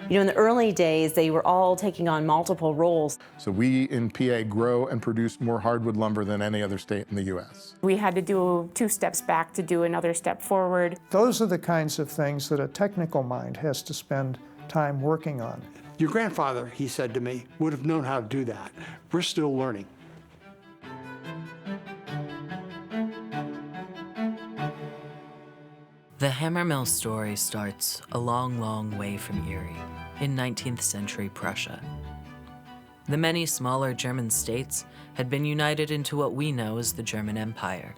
In the early days, they were all taking on multiple roles. So we in PA grow and produce more hardwood lumber than any other state in the U.S. We had to do 2 steps back to do another step forward. Those are the kinds of things that a technical mind has to spend time working on. Your grandfather, he said to me, would have known how to do that. We're still learning. The hammer mill story starts a long, long way from Erie, in 19th century Prussia. The many smaller German states had been united into what we know as the German Empire.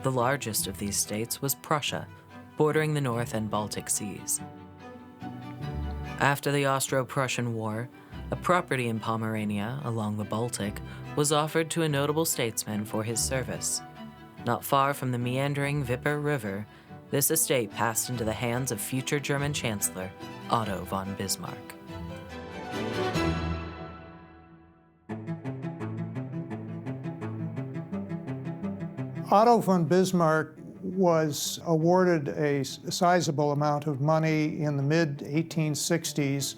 The largest of these states was Prussia, bordering the North and Baltic Seas. After the Austro-Prussian War, a property in Pomerania along the Baltic was offered to a notable statesman for his service. Not far from the meandering Wipper River, this estate passed into the hands of future German Chancellor Otto von Bismarck. Otto von Bismarck was awarded a sizable amount of money in the mid-1860s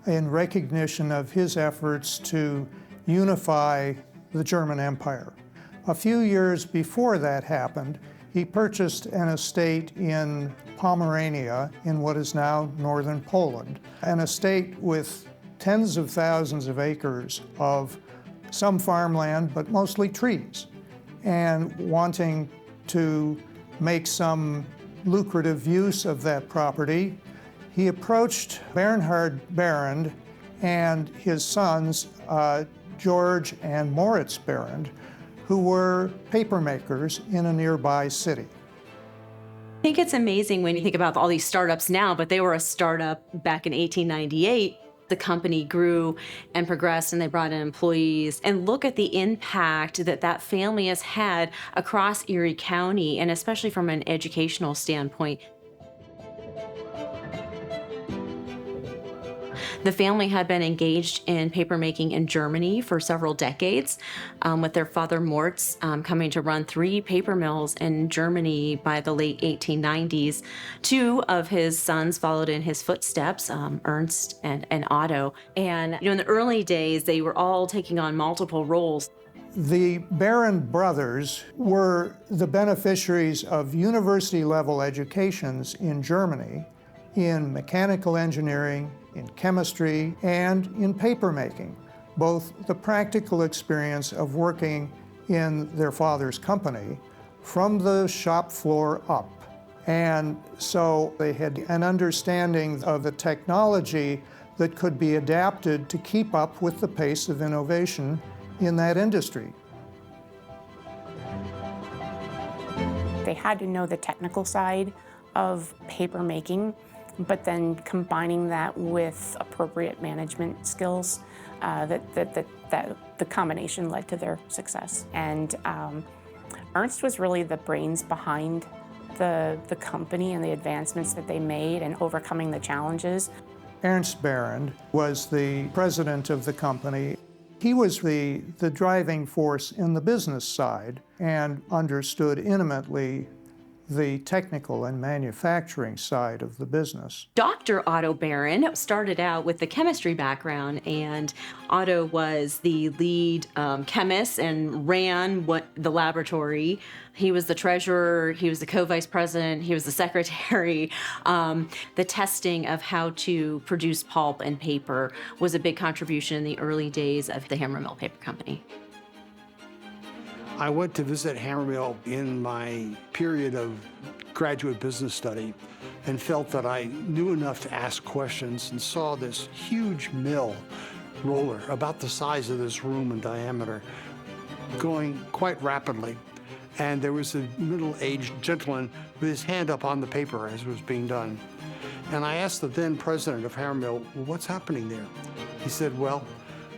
in recognition of his efforts to unify the German Empire. A few years before that happened, he purchased an estate in Pomerania, in what is now northern Poland, an estate with tens of thousands of acres of some farmland, but mostly trees. And wanting to make some lucrative use of that property, he approached Bernhard Behrend and his sons, George and Moritz Behrend, who were paper makers in a nearby city. I think it's amazing when you think about all these startups now, but they were a startup back in 1898. The company grew and progressed, and they brought in employees. And look at the impact that that family has had across Erie County, and especially from an educational standpoint. The family had been engaged in papermaking in Germany for several decades, with their father Moritz coming to run 3 paper mills in Germany by the late 1890s. 2 of his sons followed in his footsteps, Ernst and Otto. And in the early days, they were all taking on multiple roles. The Behrend brothers were the beneficiaries of university-level educations in Germany in mechanical engineering, in chemistry, and in papermaking, both the practical experience of working in their father's company from the shop floor up. And so they had an understanding of the technology that could be adapted to keep up with the pace of innovation in that industry. They had to know the technical side of paper making, but then combining that with appropriate management skills, that the combination led to their success. And Ernst was really the brains behind the company and the advancements that they made and overcoming the challenges. Ernst Behrend was the president of the company. He was the driving force in the business side and understood intimately the technical and manufacturing side of the business. Dr. Otto Behrend started out with the chemistry background, and Otto was the lead chemist and ran the laboratory. He was the treasurer, he was the co-vice president, he was the secretary. The testing of how to produce pulp and paper was a big contribution in the early days of the Hammer Mill Paper Company. I went to visit Hammermill in my period of graduate business study and felt that I knew enough to ask questions, and saw this huge mill roller about the size of this room in diameter going quite rapidly. And there was a middle-aged gentleman with his hand up on the paper as it was being done. And I asked the then president of Hammermill, well, what's happening there? He said, well,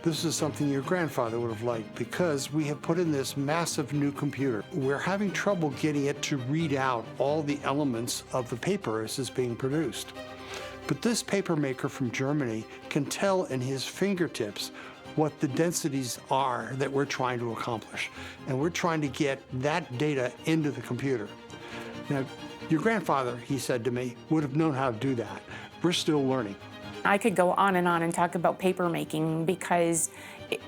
this is something your grandfather would have liked, because we have put in this massive new computer. We're having trouble getting it to read out all the elements of the paper as it's being produced. But this paper maker from Germany can tell in his fingertips what the densities are that we're trying to accomplish. And we're trying to get that data into the computer. Now, your grandfather, he said to me, would have known how to do that. We're still learning. I could go on and talk about paper making because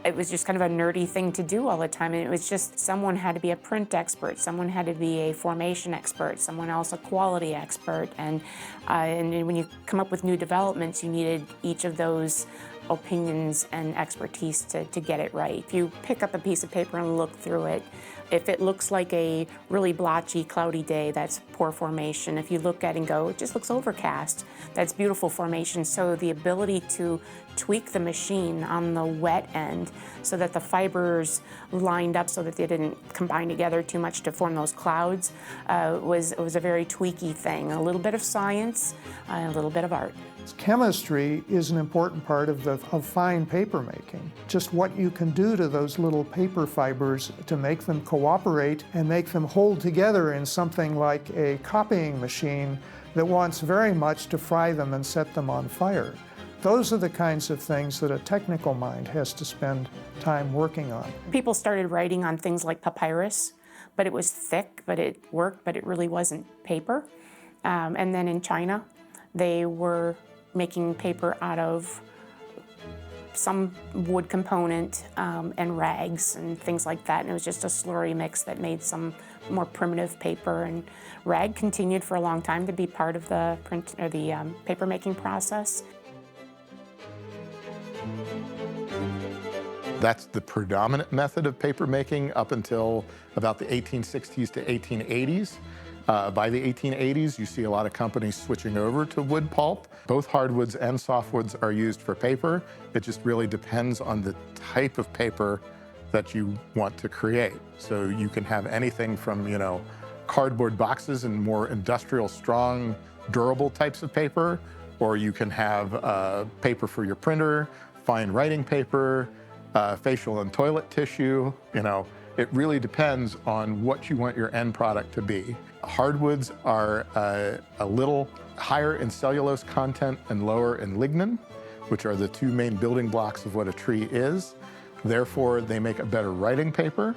it was just kind of a nerdy thing to do all the time. And it was just someone had to be a print expert, someone had to be a formation expert, someone else a quality expert. And when you come up with new developments, you needed each of those opinions and expertise to get it right. If you pick up a piece of paper and look through it, if it looks like a really blotchy, cloudy day, that's poor formation. If you look at it and go, it just looks overcast, that's beautiful formation. So the ability to tweak the machine on the wet end so that the fibers lined up so that they didn't combine together too much to form those clouds was a very tweaky thing. A little bit of science, a little bit of art. Chemistry is an important part of fine paper making. Just what you can do to those little paper fibers to make them cooperate and make them hold together in something like a copying machine that wants very much to fry them and set them on fire. Those are the kinds of things that a technical mind has to spend time working on. People started writing on things like papyrus, but it was thick, but it worked, but it really wasn't paper. And then in China, they were making paper out of some wood component and rags and things like that. And it was just a slurry mix that made some more primitive paper. And rag continued for a long time to be part of the print or the paper making process. That's the predominant method of paper making up until about the 1860s to 1880s. By the 1880s, you see a lot of companies switching over to wood pulp. Both hardwoods and softwoods are used for paper. It just really depends on the type of paper that you want to create. So you can have anything from, cardboard boxes and more industrial, strong, durable types of paper, or you can have paper for your printer, fine writing paper, facial and toilet tissue. It really depends on what you want your end product to be. Hardwoods are a little higher in cellulose content and lower in lignin, which are the two main building blocks of what a tree is. Therefore, they make a better writing paper.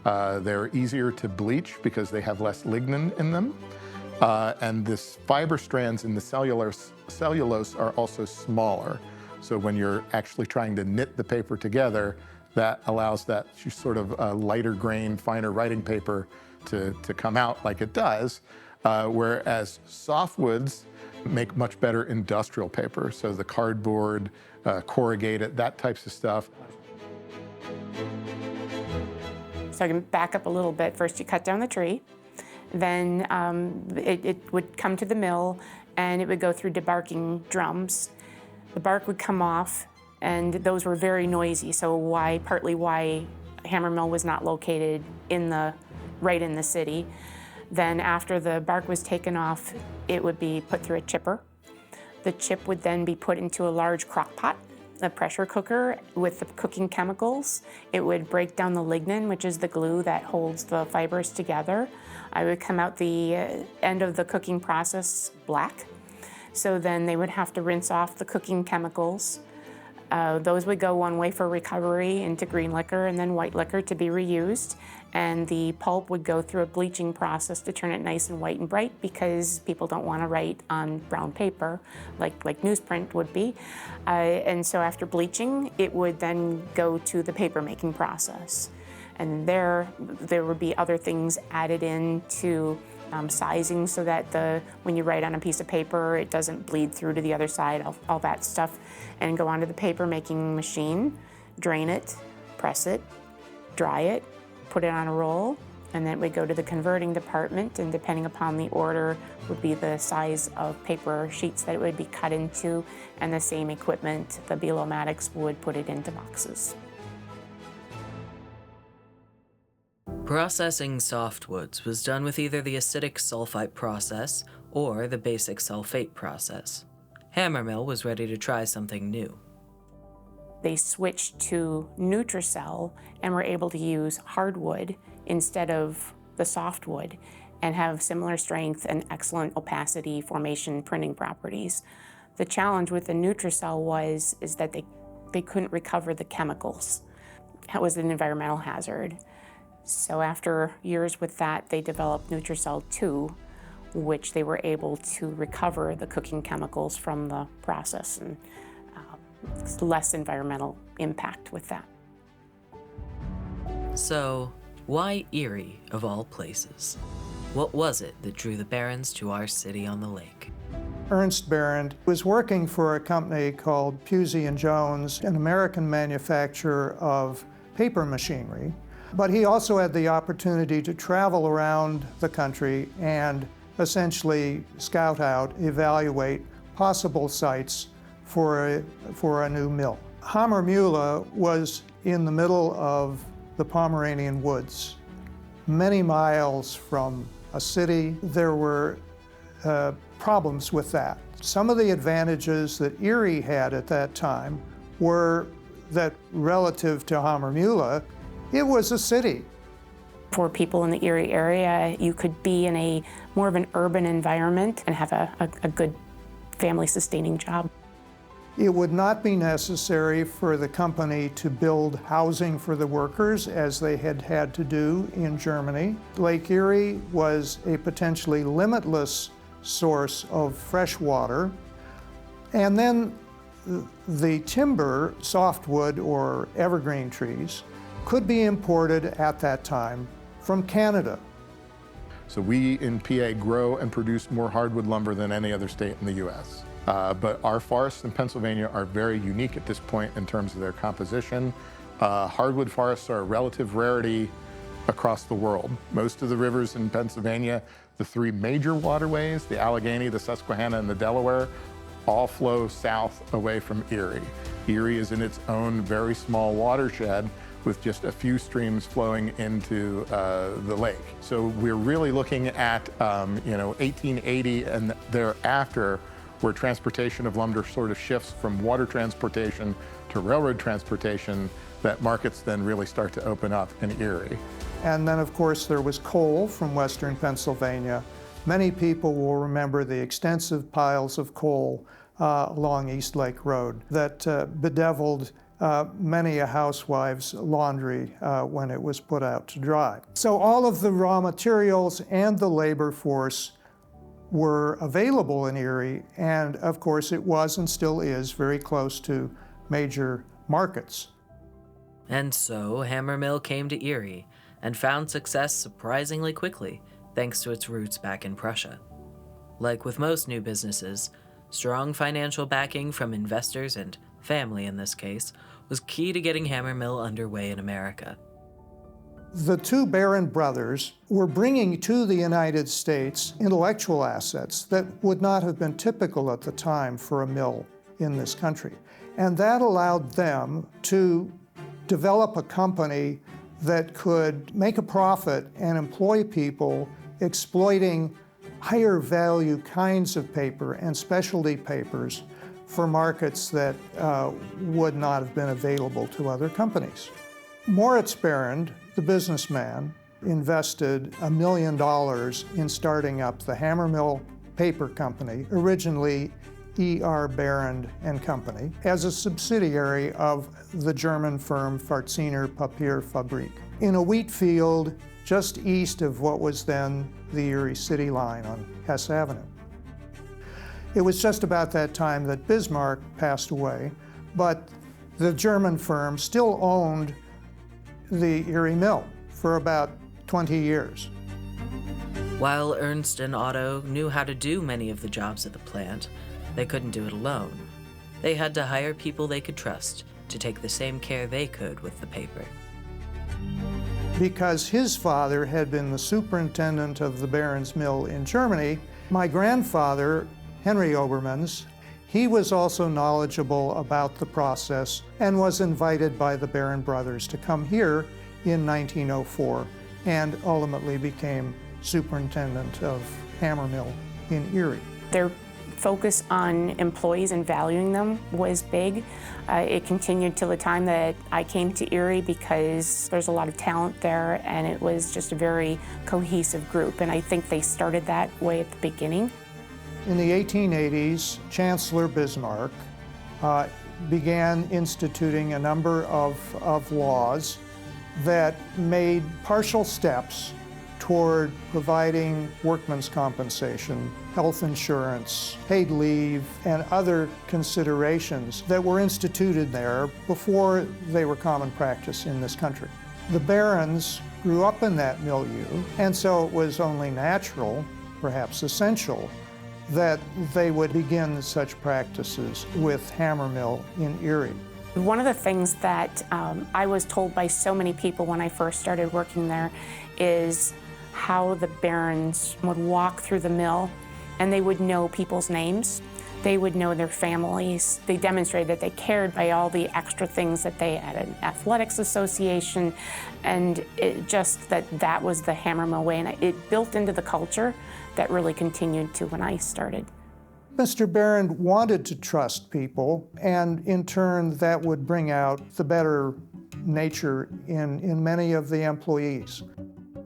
They're easier to bleach because they have less lignin in them. And the fiber strands in the cellulose are also smaller. So when you're actually trying to knit the paper together, that allows that sort of lighter grain, finer writing paper to come out like it does, whereas softwoods make much better industrial paper. So the cardboard, corrugated, that types of stuff. So I can back up a little bit. First you cut down the tree, then it would come to the mill and it would go through debarking drums. The bark would come off, and those were very noisy, so partly why Hammer Mill was not located right in the city. Then after the bark was taken off, it would be put through a chipper. The chip would then be put into a large crock pot, a pressure cooker with the cooking chemicals. It would break down the lignin, which is the glue that holds the fibers together. I would come out the end of the cooking process black. So then they would have to rinse off the cooking chemicals. Those would go one way for recovery into green liquor and then white liquor to be reused. And the pulp would go through a bleaching process to turn it nice and white and bright because people don't want to write on brown paper like newsprint would be. And so after bleaching, it would then go to the paper making process. And there would be other things added in to sizing so that when you write on a piece of paper, it doesn't bleed through to the other side, all that stuff, and go onto the paper making machine, drain it, press it, dry it, put it on a roll, and then it would go to the converting department, and depending upon the order would be the size of paper sheets that it would be cut into, and the same equipment, the Belomatics, would put it into boxes. Processing softwoods was done with either the acidic sulfite process or the basic sulfate process. Hammermill was ready to try something new. They switched to Nutricell and were able to use hardwood instead of the softwood and have similar strength and excellent opacity, formation, printing properties. The challenge with the Nutricell is that they couldn't recover the chemicals. That was an environmental hazard. So after years with that, they developed Nutricell 2, which they were able to recover the cooking chemicals from the process, and less environmental impact with that. So, why Erie, of all places? What was it that drew the Behrends to our city on the lake? Ernst Behrend was working for a company called Pusey & Jones, an American manufacturer of paper machinery. But he also had the opportunity to travel around the country and essentially scout out, evaluate possible sites for a new mill. Hammermühle was in the middle of the Pomeranian woods, many miles from a city. There were problems with that. Some of the advantages that Erie had at that time were that relative to Hammermühle, it was a city. For people in the Erie area, you could be in a more of an urban environment and have a good family-sustaining job. It would not be necessary for the company to build housing for the workers as they had had to do in Germany. Lake Erie was a potentially limitless source of fresh water. And then the timber, softwood or evergreen trees, could be imported at that time from Canada. So we in PA grow and produce more hardwood lumber than any other state in the US. But our forests in Pennsylvania are very unique at this point in terms of their composition. Hardwood forests are a relative rarity across the world. Most of the rivers in Pennsylvania, the three major waterways, the Allegheny, the Susquehanna, and the Delaware, all flow south away from Erie. Erie is in its own very small watershed with just a few streams flowing into the lake. So we're really looking at 1880 and thereafter, where transportation of lumber sort of shifts from water transportation to railroad transportation, that markets then really start to open up in Erie. And then, of course, there was coal from western Pennsylvania. Many people will remember the extensive piles of coal along East Lake Road that bedeviled many a housewife's laundry when it was put out to dry. So all of the raw materials and the labor force were available in Erie, and of course it was and still is very close to major markets. And so Hammermill came to Erie and found success surprisingly quickly, thanks to its roots back in Prussia. Like with most new businesses, strong financial backing from investors and family in this case was key to getting Hammermill underway in America. The two Behrend brothers were bringing to the United States intellectual assets that would not have been typical at the time for a mill in this country. And that allowed them to develop a company that could make a profit and employ people exploiting higher value kinds of paper and specialty papers for markets that would not have been available to other companies. Moritz Behrend, the businessman, invested $1 million in starting up the Hammermill Paper Company, originally E.R. Behrend and Company, as a subsidiary of the German firm Farziner Papierfabrik, in a wheat field just east of what was then the Erie City line on Hess Avenue. It was just about that time that Bismarck passed away, but the German firm still owned the Erie Mill for about 20 years. While Ernst and Otto knew how to do many of the jobs at the plant, they couldn't do it alone. They had to hire people they could trust to take the same care they could with the paper. Because his father had been the superintendent of the Behrend's mill in Germany, my grandfather, Henry Obermans, he was also knowledgeable about the process and was invited by the Behrend brothers to come here in 1904 and ultimately became superintendent of Hammermill in Erie. Their focus on employees and valuing them was big. It continued till the time that I came to Erie because there's a lot of talent there and it was just a very cohesive group, and I think they started that way at the beginning. In the 1880s, Chancellor Bismarck began instituting a number of laws that made partial steps toward providing workmen's compensation, health insurance, paid leave, and other considerations that were instituted there before they were common practice in this country. The Behrends grew up in that milieu, and so it was only natural, perhaps essential, that they would begin such practices with Hammermill in Erie. One of the things that I was told by so many people when I first started working there is how the Behrends would walk through the mill and they would know people's names. They would know their families. They demonstrated that they cared by all the extra things that they had an athletics association, and it just that was the Hammermill way, and it built into the culture that really continued to when I started. Mr. Behrend wanted to trust people, and in turn that would bring out the better nature in many of the employees.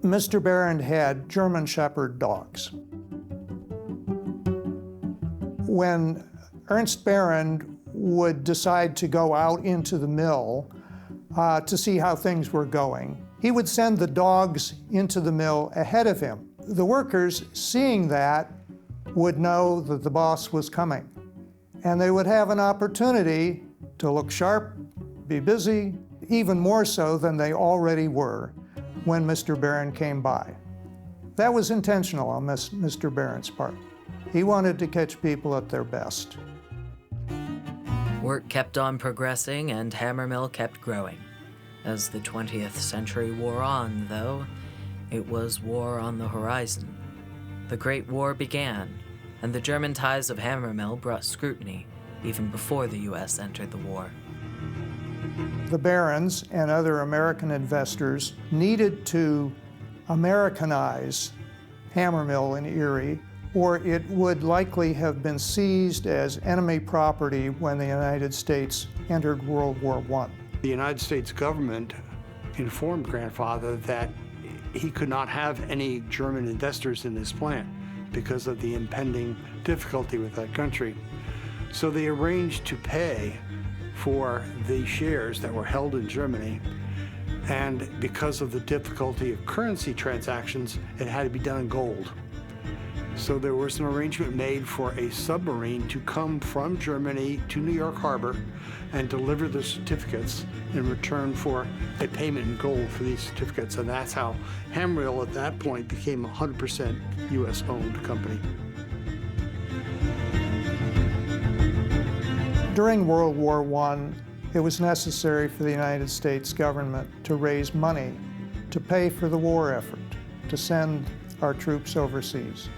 Mr. Behrend had German Shepherd dogs. When Ernst Behrend would decide to go out into the mill to see how things were going, he would send the dogs into the mill ahead of him. The workers, seeing that, would know that the boss was coming, and they would have an opportunity to look sharp, be busy, even more so than they already were when Mr. Behrend came by. That was intentional on Mr. Behrend's part. He wanted to catch people at their best. Work kept on progressing and Hammermill kept growing. As the 20th century wore on, though, it was war on the horizon. The Great War began, and the German ties of Hammermill brought scrutiny even before the U.S. entered the war. The Behrends and other American investors needed to Americanize Hammermill in Erie, or it would likely have been seized as enemy property when the United States entered World War I. The United States government informed grandfather that he could not have any German investors in his plant because of the impending difficulty with that country. So they arranged to pay for the shares that were held in Germany, and because of the difficulty of currency transactions, it had to be done in gold. So there was an arrangement made for a submarine to come from Germany to New York Harbor and deliver the certificates in return for a payment in gold for these certificates. And that's how Hammermill at that point became a 100% US-owned company. During World War I, it was necessary for the United States government to raise money to pay for the war effort, to send our troops overseas.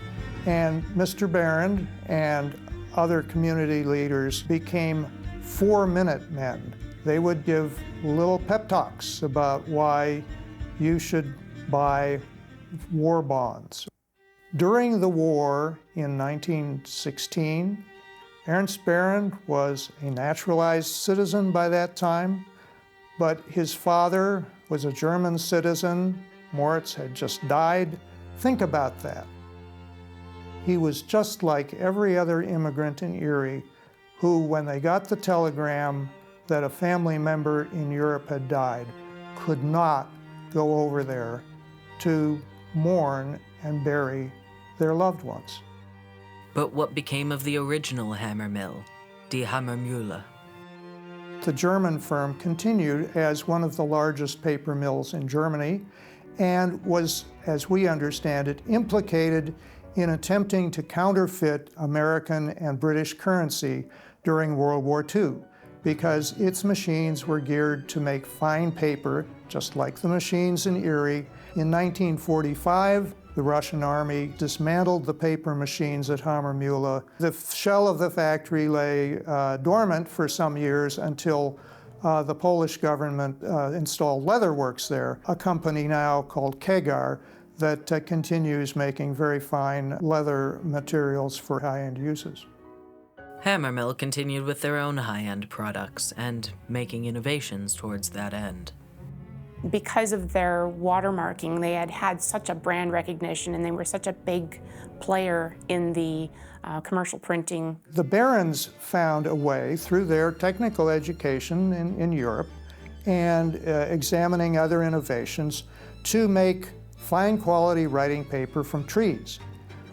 And Mr. Behrend and other community leaders became 4-minute men. They would give little pep talks about why you should buy war bonds. During the war in 1916, Ernst Behrend was a naturalized citizen by that time, but his father was a German citizen. Moritz had just died. Think about that. He was just like every other immigrant in Erie who, when they got the telegram that a family member in Europe had died, could not go over there to mourn and bury their loved ones. But what became of the original Hammermill, Die Hammermühle? The German firm continued as one of the largest paper mills in Germany and was, as we understand it, implicated in attempting to counterfeit American and British currency during World War II, because its machines were geared to make fine paper, just like the machines in Erie. In 1945, the Russian army dismantled the paper machines at Hammermühle. The shell of the factory lay dormant for some years until the Polish government installed leatherworks there, a company now called Kegar that continues making very fine leather materials for high-end uses. Hammermill continued with their own high-end products and making innovations towards that end. Because of their watermarking, they had had such a brand recognition and they were such a big player in the commercial printing. The Behrends found a way through their technical education in Europe and examining other innovations to make fine quality writing paper from trees.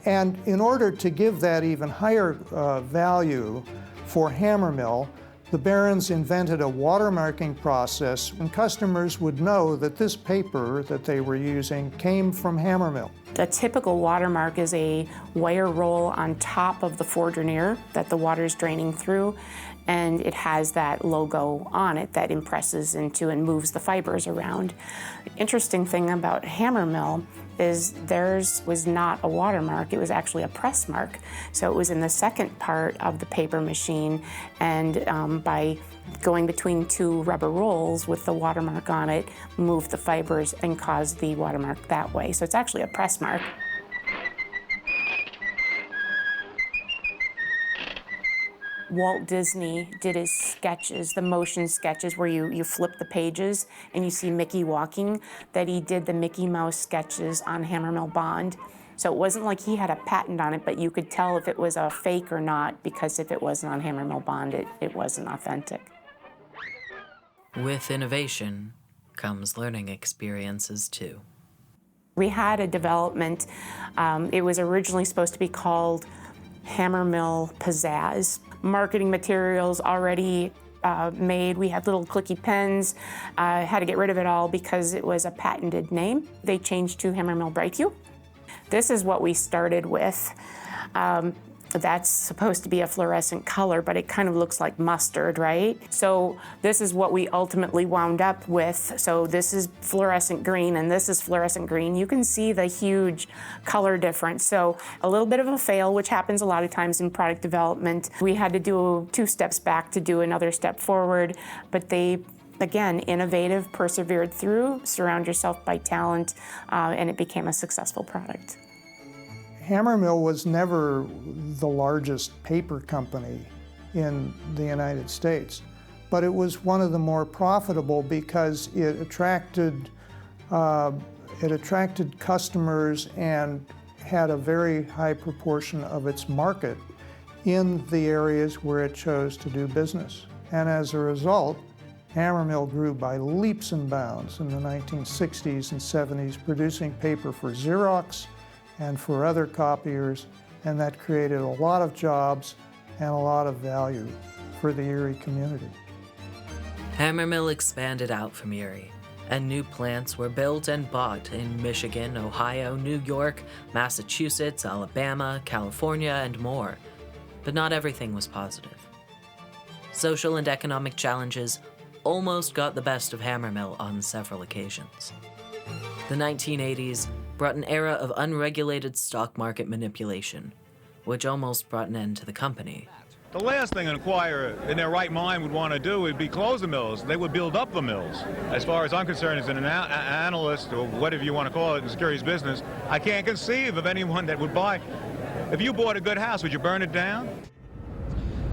And in order to give that even higher value for hammer mill, the Behrends invented a watermarking process, and customers would know that this paper that they were using came from hammer mill. A typical watermark is a wire roll on top of the fourdrinier that the water is draining through, and it has that logo on it that impresses into and moves the fibers around. The interesting thing about hammer mill is theirs was not a watermark, it was actually a press mark. So it was in the second part of the paper machine, and by going between two rubber rolls with the watermark on it, moved the fibers and caused the watermark that way. So it's actually a press mark. Walt Disney did his sketches, the motion sketches where you flip the pages and you see Mickey walking, that he did the Mickey Mouse sketches on hammermill bond. So it wasn't like he had a patent on it, but you could tell if it was a fake or not, because if it wasn't on hammermill bond, it wasn't authentic. With innovation comes learning experiences too. We had a development, it was originally supposed to be called Hammermill Pizzazz. Marketing materials already made. We had little clicky pens, had to get rid of it all because it was a patented name. They changed to Hammermill Brightcue. This is what we started with. That's supposed to be a fluorescent color, but it kind of looks like mustard, right? So this is what we ultimately wound up with. So this is fluorescent green and this is fluorescent green. You can see the huge color difference. So a little bit of a fail, which happens a lot of times in product development. We had to do 2 steps back to do another step forward, but they, again, innovative, persevered through, surround yourself by talent, and it became a successful product. Hammermill was never the largest paper company in the United States, but it was one of the more profitable because it attracted customers and had a very high proportion of its market in the areas where it chose to do business. And as a result, Hammermill grew by leaps and bounds in the 1960s and 70s, producing paper for Xerox and for other copiers, and that created a lot of jobs and a lot of value for the Erie community. Hammermill expanded out from Erie, and new plants were built and bought in Michigan, Ohio, New York, Massachusetts, Alabama, California, and more. But not everything was positive. Social and economic challenges almost got the best of Hammermill on several occasions. The 1980s brought an era of unregulated stock market manipulation, which almost brought an end to the company. The last thing an acquirer in their right mind would want to do would be close the mills. They would build up the mills. As far as I'm concerned, as an analyst, or whatever you want to call it in securities business, I can't conceive of anyone that would buy. If you bought a good house, would you burn it down?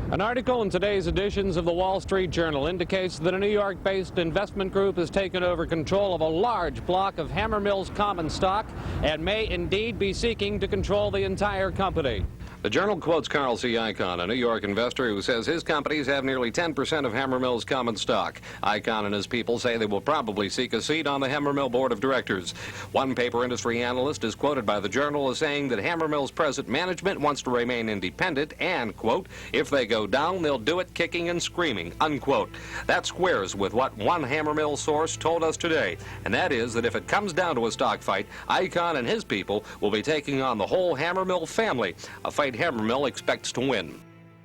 An article in today's editions of the Wall Street Journal indicates that a New York-based investment group has taken over control of a large block of Hammermill's common stock and may indeed be seeking to control the entire company. The Journal quotes Carl C. Icahn, a New York investor who says his companies have nearly 10% of Hammermill's common stock. Icahn and his people say they will probably seek a seat on the Hammermill board of directors. One paper industry analyst is quoted by the Journal as saying that Hammermill's present management wants to remain independent and, quote, if they go down, they'll do it kicking and screaming, unquote. That squares with what one Hammermill source told us today, and that is that if it comes down to a stock fight, Icahn and his people will be taking on the whole Hammermill family, a fight Hammermill expects to win.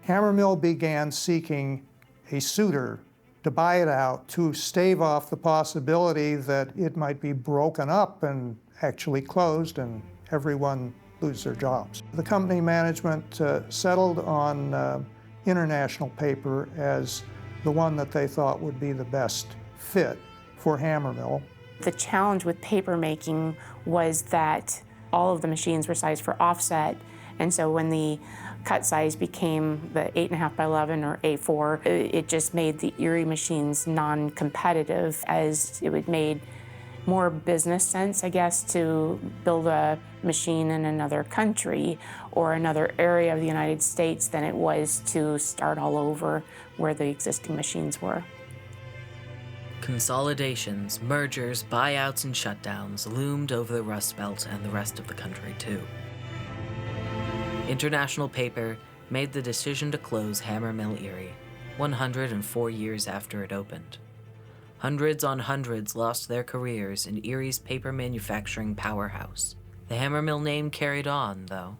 Hammermill began seeking a suitor to buy it out to stave off the possibility that it might be broken up and actually closed and everyone lose their jobs. The company management settled on International Paper as the one that they thought would be the best fit for Hammermill. The challenge with paper making was that all of the machines were sized for offset, and so when the cut size became the 8.5 by 11 or A4, it just made the Erie machines non-competitive, as it would made more business sense, I guess, to build a machine in another country or another area of the United States than it was to start all over where the existing machines were. Consolidations, mergers, buyouts, and shutdowns loomed over the Rust Belt and the rest of the country, too. International Paper made the decision to close Hammermill Erie 104 years after it opened. Hundreds on hundreds lost their careers in Erie's paper manufacturing powerhouse. The Hammermill name carried on, though.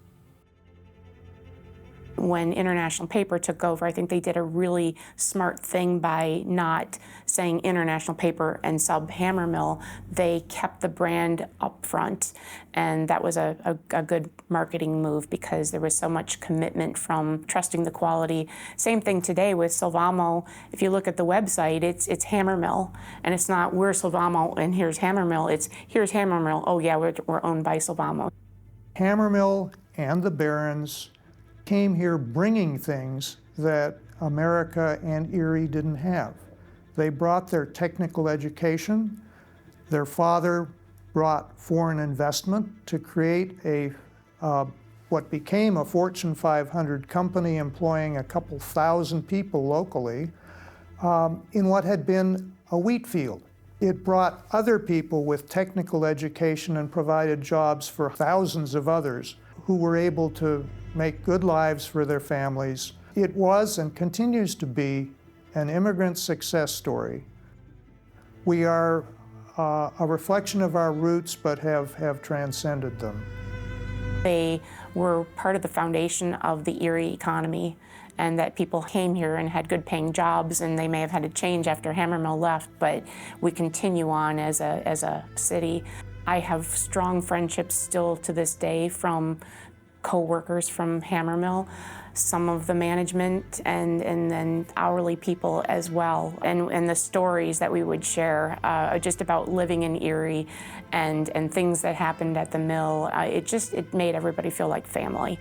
When International Paper took over, I think they did a really smart thing by not saying International Paper and sub Hammermill. They kept the brand up front, and that was a good marketing move because there was so much commitment from trusting the quality. Same thing today with Sylvamo. If you look at the website, it's Hammermill, and it's not we're Sylvamo and here's Hammermill. It's here's Hammermill. Oh yeah, we're owned by Sylvamo. Hammermill and the Behrends came here bringing things that America and Erie didn't have. They brought their technical education. Their father brought foreign investment to create what became a Fortune 500 company employing a couple thousand people locally in what had been a wheat field. It brought other people with technical education and provided jobs for thousands of others who were able to make good lives for their families. It was and continues to be an immigrant success story. We are a reflection of our roots, but have transcended them. They were part of the foundation of the Erie economy, and that people came here and had good paying jobs, and they may have had to change after Hammermill left, but we continue on as a city. I have strong friendships still to this day from co-workers from Hammermill, some of the management, and then hourly people as well, and the stories that we would share just about living in Erie and things that happened at the mill. It made everybody feel like family.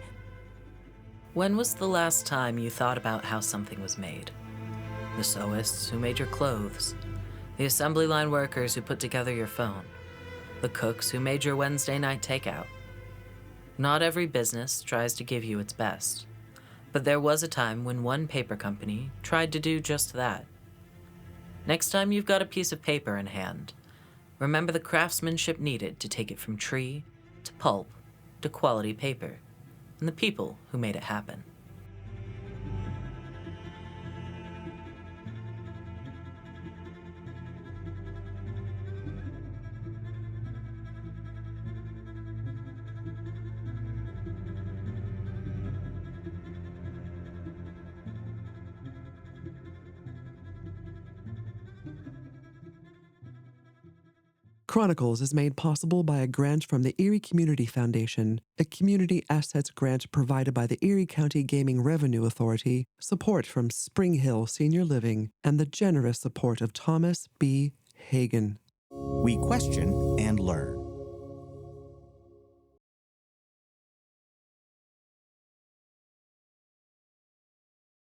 When was the last time you thought about how something was made? The sewists who made your clothes, the assembly line workers who put together your phone, the cooks who made your Wednesday night takeout. Not every business tries to give you its best, but there was a time when one paper company tried to do just that. Next time you've got a piece of paper in hand, remember the craftsmanship needed to take it from tree to pulp to quality paper, and the people who made it happen. Chronicles is made possible by a grant from the Erie Community Foundation, a community assets grant provided by the Erie County Gaming Revenue Authority, support from Spring Hill Senior Living, and the generous support of Thomas B. Hagen. We question and learn.